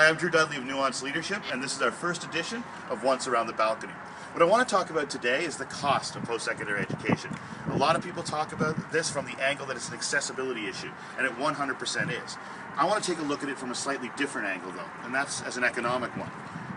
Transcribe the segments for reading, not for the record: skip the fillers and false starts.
Hi, I'm Dudley of Nuanced Leadership, and this is our first edition of Once Around the Balcony. What I want to talk about today is the cost of post-secondary education. A lot of people talk about this from the angle that it's an accessibility issue, and it 100% is. I want to take a look at it from a slightly different angle, though, and that's as an economic one.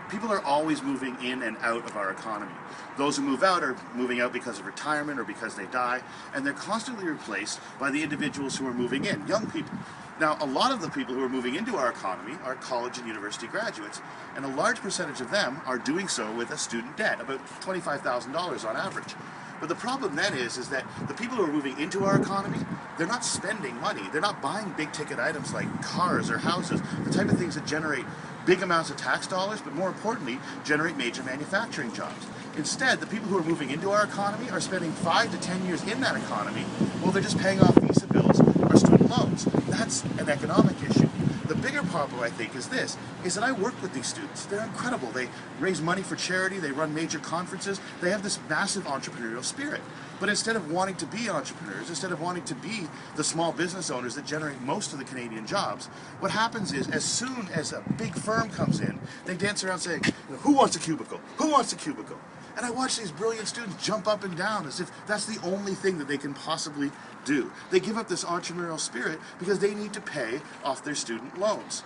People are always moving in and out of our economy. Those who move out are moving out because of retirement or because they die, and they're constantly replaced by the individuals who are moving in, young people. Now, a lot of the people who are moving into our economy are college and university graduates, and a large percentage of them are doing so with a student debt, about $25,000 on average. But the problem then is that the people who are moving into our economy, they're not spending money. They're not buying big ticket items like cars or houses, the type of things that generate big amounts of tax dollars, but more importantly, generate major manufacturing jobs. Instead, the people who are moving into our economy are spending 5 to 10 years in that economy while they're just paying off visa bills or student loans. That's an economic issue. The bigger problem, I think, is this, is that I work with these students. They're incredible. They raise money for charity, they run major conferences, they have this massive entrepreneurial spirit. But instead of wanting to be entrepreneurs, instead of wanting to be the small business owners that generate most of the Canadian jobs, what happens is, as soon as a big firm comes in, they dance around saying, who wants a cubicle? Who wants a cubicle? And I watch these brilliant students jump up and down as if that's the only thing that they can possibly do. They give up this entrepreneurial spirit because they need to pay off their student loans.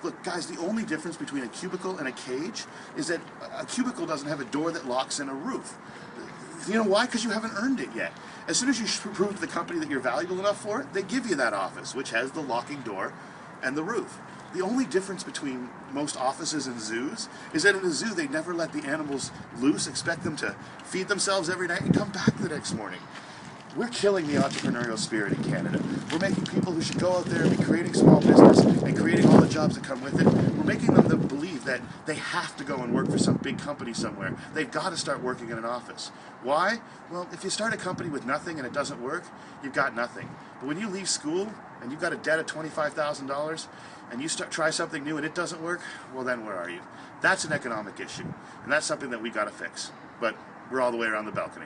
Look, guys, the only difference between a cubicle and a cage is that a cubicle doesn't have a door that locks in a roof. You know why? Because you haven't earned it yet. As soon as you prove to the company that you're valuable enough for it, they give you that office, which has the locking door and the roof. The only difference between most offices and zoos is that in a zoo they never let the animals loose, expect them to feed themselves every night and come back the next morning. We're killing the entrepreneurial spirit in Canada. We're making people who should go out there and be creating small business and creating all the jobs that come with it, we're making them believe that they have to go and work for some big company somewhere. They've got to start working in an office. Why? Well, if you start a company with nothing and it doesn't work, you've got nothing. But when you leave school and you've got a debt of $25,000 and you try something new and it doesn't work, well then where are you? That's an economic issue. And that's something that we got to fix. But we're all the way around the balcony.